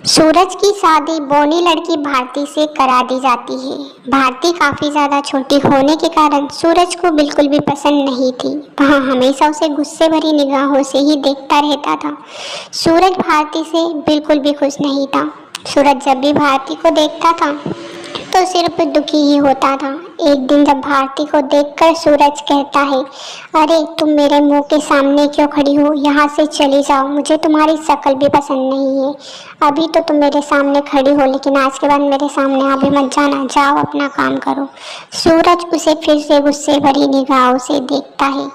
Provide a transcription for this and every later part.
सूरज की शादी बौनी लड़की भारती से करा दी जाती है। भारती काफी ज्यादा छोटी होने के कारण सूरज को बिल्कुल भी पसंद नहीं थी। वह हमेशा उसे गुस्से भरी निगाहों से ही देखता रहता था। सूरज भारती से बिल्कुल भी खुश नहीं था। सूरज जब भी भारती को देखता था तो सिर्फ दुखी ही होता था। एक दिन जब भारती को देखकर सूरज कहता है, अरे तुम मेरे मुंह के सामने क्यों खड़ी हो, यहाँ से चली जाओ, मुझे तुम्हारी शक्ल भी पसंद नहीं है। अभी तो तुम मेरे सामने खड़ी हो, लेकिन आज के बाद मेरे सामने अभी मत जाना, जाओ अपना काम करो। सूरज उसे फिर से गुस्से भरी निगाहों से देखता है।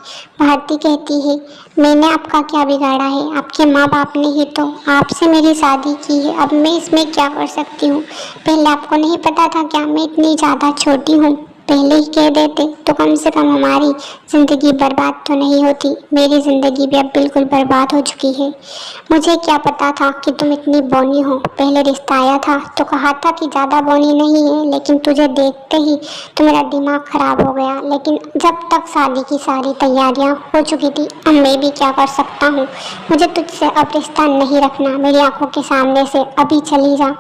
भारती कहती है, मैंने आपका क्या बिगाड़ा है? आपके माँ बाप ने ही तो आपसे मेरी शादी की है, अब मैं इसमें क्या कर सकती हूँ? पहले आपको नहीं पता था क्या मैं इतनी ज़्यादा छोटी हूँ? पहले ही कह देते तो कम से कम हमारी ज़िंदगी बर्बाद तो नहीं होती। मेरी ज़िंदगी भी अब बिल्कुल बर्बाद हो चुकी है। मुझे क्या पता था कि तुम इतनी बौनी हो। पहले रिश्ता आया था तो कहा था कि ज़्यादा बौनी नहीं है, लेकिन तुझे देखते ही तो मेरा दिमाग ख़राब हो गया। लेकिन जब तक शादी की सारी तैयारियां हो चुकी थी, अब मैं भी क्या कर सकता हूँ? मुझे तुझसे अब रिश्ता नहीं रखना। मेरी आंखों के सामने से अभी चली जा।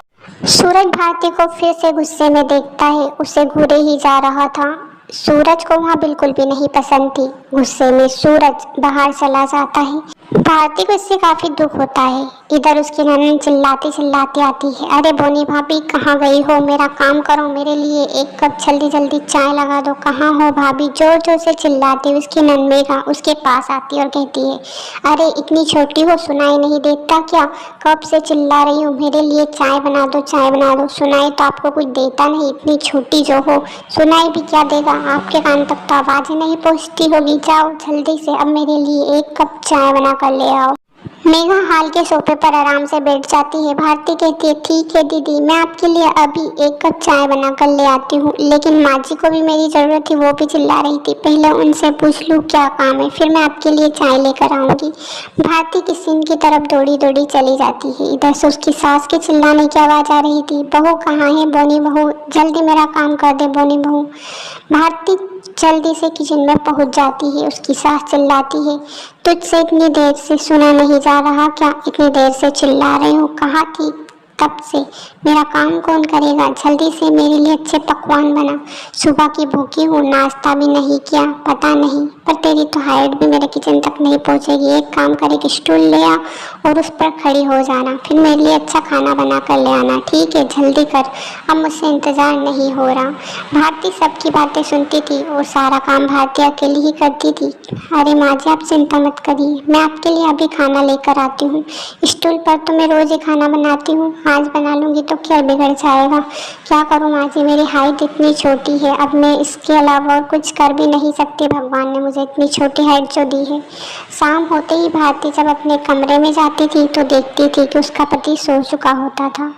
सूरज भारती को फिर से गुस्से में देखता है। उसे घूरे ही जा रहा था। सूरज को वहाँ बिल्कुल भी नहीं पसंद थी। गुस्से में सूरज बाहर चला जाता है। भारती को इससे काफी दुख होता है। इधर उसकी ननद चिल्लाती चिल्लाती आती है, अरे बोनी भाभी कहाँ गई हो? मेरा काम करो, मेरे लिए एक कप जल्दी जल्दी चाय लगा दो। कहाँ हो भाभी? जोर जोर से चिल्लाती उसकी ननद मेघा उसके पास आती और कहती है, अरे इतनी छोटी हो, सुनाई नहीं देता क्या? कब से चिल्ला रही हूँ, मेरे लिए चाय बना दो, चाय बना दो। सुनाई तो आपको कुछ देता नहीं, इतनी छोटी जो हो, सुनाई भी क्या देगा? आपके कान तक तो आवाज़ ही नहीं पहुँचती होगी। जाओ जल्दी से अब मेरे लिए एक कप चाय बना कर ले आओ। मेघा हाल के सोफे पर आराम से बैठ जाती है। भारती कहती है, ठीक है दीदी, मैं आपके लिए अभी एक कप चाय बना कर ले आती हूँ। लेकिन माँ जी को भी मेरी ज़रूरत थी, वो भी चिल्ला रही थी। पहले उनसे पूछ लूँ क्या काम है, फिर मैं आपके लिए चाय लेकर आऊँगी। भारती किचन की तरफ दौड़ी दौड़ी चली जाती है। इधर से उसकी सास के चिल्लाने की आवाज़ आ रही थी, बहू कहाँ है बोनी बहू, जल्दी मेरा काम कर दे बोनी बहू। भारती जल्दी से किचन में पहुंच जाती है। उसकी सास चिल्लाती है, तुझसे इतनी देर से सुना नहीं जा रहा क्या? इतनी देर से चिल्ला रही हूँ, कहा थी तब से। मेरा काम कौन करेगा? जल्दी से मेरे लिए अच्छे पकवान बना। सुबह की भूखी हूँ, नाश्ता भी नहीं किया, पता नहीं, पर तेरी तो हाइट भी मेरे किचन तक नहीं पहुँचेगी। एक काम कर, एक स्टूल ले आ और उस पर खड़ी हो जाना, फिर मेरे लिए अच्छा खाना बना कर ले आना। ठीक है, जल्दी कर, अब मुझसे इंतज़ार नहीं हो रहा। भारती सबकी बातें सुनती थी और सारा काम भारती अकेली ही करती थी। अरे माँ जी, आप चिंता मत करिए, मैं आपके लिए अभी खाना लेकर आती हूँ। स्टूल पर तो मैं रोज़ ही खाना बनाती हूँ, आज बना लूँगी तो क्या बिगड़ जाएगा? क्या करूँ माँ जी, मेरी हाइट इतनी छोटी है, अब मैं इसके अलावा और कुछ कर भी नहीं सकती। भगवान ने मुझे इतनी छोटी हाइट जो दी है। शाम होते ही भारती जब अपने कमरे में जाती थी तो देखती थी कि उसका पति सो चुका होता था।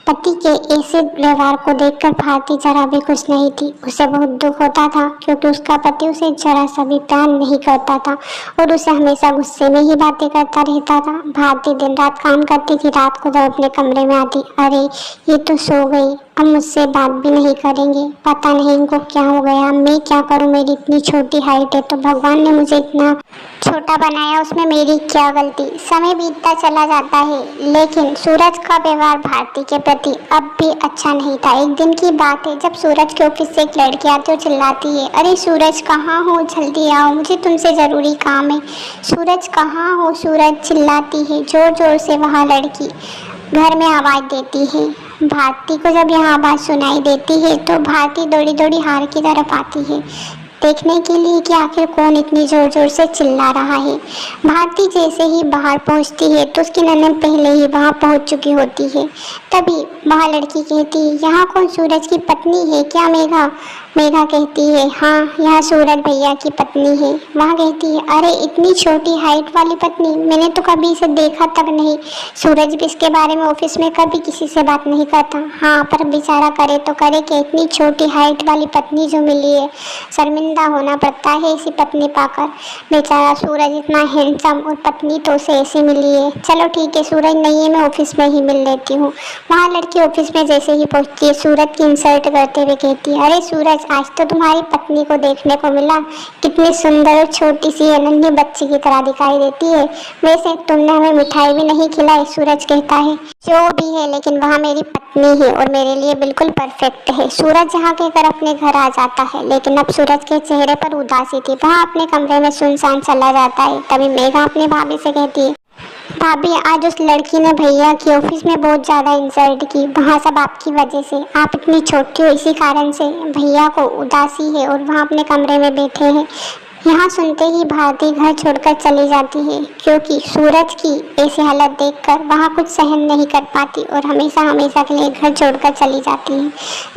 पति के ऐसे व्यवहार को देखकर भारती जरा भी खुश नहीं थी। उसे बहुत दुख होता था क्योंकि उसका पति उसे जरा सा भी प्यार नहीं करता था और उसे हमेशा गुस्से में ही बातें करता रहता था। भारती दिन रात काम करती थी। रात को जब अपने कमरे में आती, अरे ये तो सो गई, अब मुझसे बात भी नहीं करेंगे, पता नहीं इनको क्या हो गया, मैं क्या करूं, मेरी इतनी छोटी हाइट है तो भगवान ने मुझे इतना छोटा बनाया, उसमें मेरी क्या गलती। समय बीतता चला जाता है, लेकिन सूरज का व्यवहार भारती के प्रति अब भी अच्छा नहीं था। एक दिन की बात है जब सूरज के ऑफिस से एक लड़की आती और चिल्लाती है, अरे सूरज कहाँ हो, जल्दी आओ, मुझे तुमसे ज़रूरी काम है। सूरज कहाँ हो, सूरज चिल्लाती है जोर जोर से। वहाँ लड़की घर में आवाज़ देती है। भारती को जब यह आवाज़ सुनाई देती है तो भारती दौड़ी दौड़ी हार की तरफ आती है, देखने के लिए कि आखिर कौन इतनी जोर जोर से चिल्ला रहा है। भारती जैसे ही बाहर पहुंचती है तो उसकी ननद पहले ही वहां पहुंच चुकी होती है। तभी वह लड़की कहती है, यहाँ कौन सूरज की पत्नी है क्या मेघा? मेघा कहती है, हाँ यह सूरज भैया की पत्नी है। वह कहती है, अरे इतनी छोटी हाइट वाली पत्नी, मैंने तो कभी इसे देखा तक नहीं। सूरज भी इसके बारे में ऑफिस में कभी किसी से बात नहीं करता। हाँ पर बेचारा करे तो करे कि इतनी छोटी हाइट वाली पत्नी जो मिली है, शर्मिंदा शर्मिंदा होना पड़ता है ऐसी पत्नी पाकर। बेचारा सूरज इतना हैंडसम और पत्नी तो उसे ऐसी मिली है। चलो ठीक है, सूरज नहीं है, मैं ऑफिस में ही मिल लेती हूँ। वहाँ लड़की ऑफिस में जैसे ही पहुँचती है सूरज की इंसल्ट करते हुए कहती है, अरे सूरज, आज तो तुम्हारी पत्नी को देखने को मिला, कितनी सुंदर और छोटी सी नन्ही बच्ची की तरह दिखाई देती है। वैसे तुमने हमें मिठाई भी नहीं खिलाई। सूरज कहता है, जो भी है, लेकिन वहाँ मेरी पत्नी है और मेरे लिए बिल्कुल परफेक्ट है। सूरज यहाँ कहकर अपने घर आ जाता है, लेकिन अब सूरज के चेहरे पर उदासी थी। वहाँ अपने कमरे में सुनसान चला जाता है। तभी मेघा अपनी भाभी से कहती है, भाभी, आज उस लड़की ने भैया की ऑफिस में बहुत ज़्यादा इंसल्ट की। वहाँ सब आपकी वजह से, आप इतनी छोटी हो, इसी कारण से भैया को उदासी है और वहाँ अपने कमरे में बैठे हैं। यहाँ सुनते ही भारती घर छोड़कर चली जाती है, क्योंकि सूरज की ऐसी हालत देखकर वहाँ कुछ सहन नहीं कर पाती और हमेशा हमेशा के लिए घर छोड़कर चली जाती है।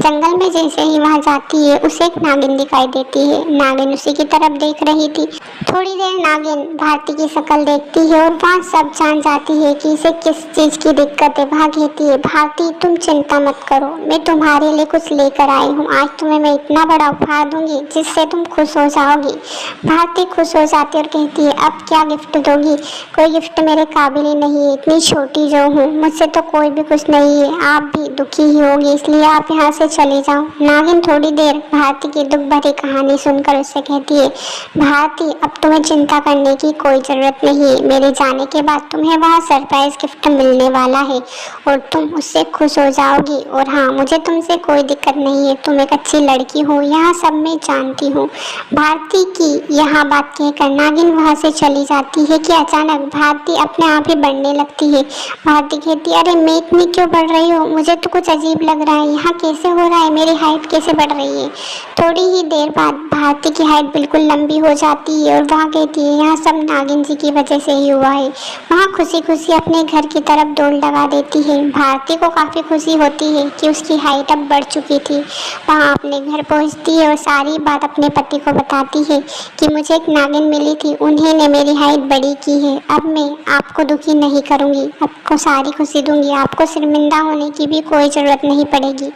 जंगल में जैसे ही वहाँ जाती है, उसे एक नागिन दिखाई देती है। नागिन उसी की तरफ देख रही थी। थोड़ी देर नागिन भारती की शक्ल देखती है और वहाँ सब जान जाती है कि इसे किस चीज़ की दिक्कत है। वहाँ कहती है, भारती, तुम चिंता मत करो, मैं तुम्हारे लिए कुछ लेकर आई हूँ। आज तुम्हें मैं इतना बड़ा उपहार दूंगी जिससे तुम खुश हो जाओगी। भारती खुश हो जाती और कहती है, अब क्या गिफ्ट दोगी? कोई गिफ्ट मेरे काबिल ही नहीं है, इतनी छोटी जो हूँ, मुझसे तो कोई भी खुश नहीं है। आप भी दुखी ही होगी, इसलिए आप यहाँ से चले जाओ। नागिन थोड़ी देर भारती की दुख भरी कहानी सुनकर उससे कहती है, भारती, अब तुम्हें चिंता करने की कोई ज़रूरत नहीं है। मेरे जाने के बाद तुम्हें वहाँ सरप्राइज गिफ्ट मिलने वाला है और तुम उससे खुश हो जाओगी। और हाँ, मुझे तुमसे कोई दिक्कत नहीं है, तुम एक अच्छी लड़की हो, यहाँ सब मैं जानती हूँ। भारती की यहाँ बात कहकर नागिन वहाँ से चली जाती है कि अचानक भारती अपने आप ही बढ़ने लगती है। भारती कहती है, अरे मैं इतनी क्यों बढ़ रही हूँ? मुझे तो कुछ अजीब लग रहा है, यहाँ कैसे हो रहा है? मेरी हाइट कैसे बढ़ रही है? थोड़ी ही देर बाद भारती की हाइट बिल्कुल लंबी हो जाती है और वहाँ कहती है, यहाँ सब नागिन जी की वजह से ही हुआ है। वहाँ खुशी खुशी अपने घर की तरफ दौड़ लगा देती है। भारती को काफ़ी खुशी होती है कि उसकी हाइट अब बढ़ चुकी थी। वहाँ अपने घर पहुँचती है और सारी बात अपने पति को बताती है कि मुझे एक नागिन मिली थी, उन्हीं ने मेरी हाइट बड़ी की है। अब मैं आपको दुखी नहीं करूँगी, आपको सारी खुशी दूंगी, आपको शर्मिंदा होने की भी कोई ज़रूरत नहीं पड़ेगी।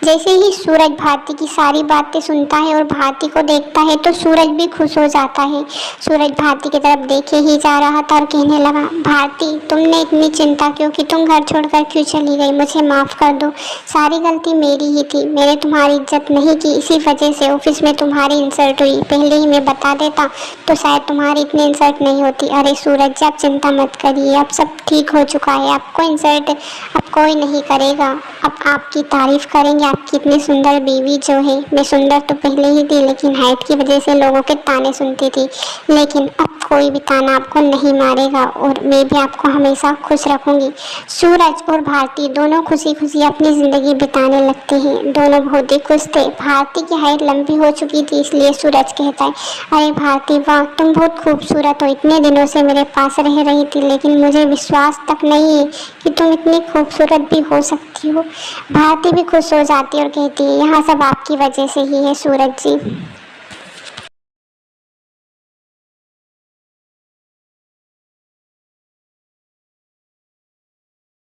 जैसे ही सूरज भारती की सारी बातें सुनता है और भारती को देखता है तो सूरज भी खुश हो जाता है। सूरज भारती की तरफ देखे ही जा रहा था और कहने लगा, भारती, तुमने इतनी चिंता क्यों की? तुम घर छोड़कर क्यों चली गई? मुझे माफ़ कर दो, सारी गलती मेरी ही थी। मैंने तुम्हारी इज्जत नहीं की, इसी वजह से ऑफिस में तुम्हारी इंसल्ट हुई। पहले ही मैं बता देता तो शायद तुम्हारी इतनी इंसल्ट नहीं होती। अरे सूरज जी, आप चिंता मत करिए, अब सब ठीक हो चुका है, आपको इंसल्ट अब कोई नहीं करेगा। अब आपकी तारीफ करेंगे, आपकी इतनी सुंदर बीवी जो है। मैं सुंदर तो पहले ही थी, लेकिन हाइट की वजह से लोगों के ताने सुनती थी, लेकिन अब कोई भी ताना आपको नहीं मारेगा और मैं भी आपको हमेशा खुश रखूंगी। सूरज और भारती दोनों खुशी खुशी अपनी ज़िंदगी बिताने लगते हैं। दोनों बहुत ही खुश थे। भारती की हाइट लंबी हो चुकी थी, इसलिए सूरज कहता है, अरे भारती, वाह, तुम बहुत खूबसूरत हो। इतने दिनों से मेरे पास रह रही थी, लेकिन मुझे विश्वास तक नहीं है कि तुम इतनी खूबसूरत भी हो सकती हो। भारती भी खुश हो जाती है और कहती है, यहाँ सब आपकी वजह से ही है सूरज जी।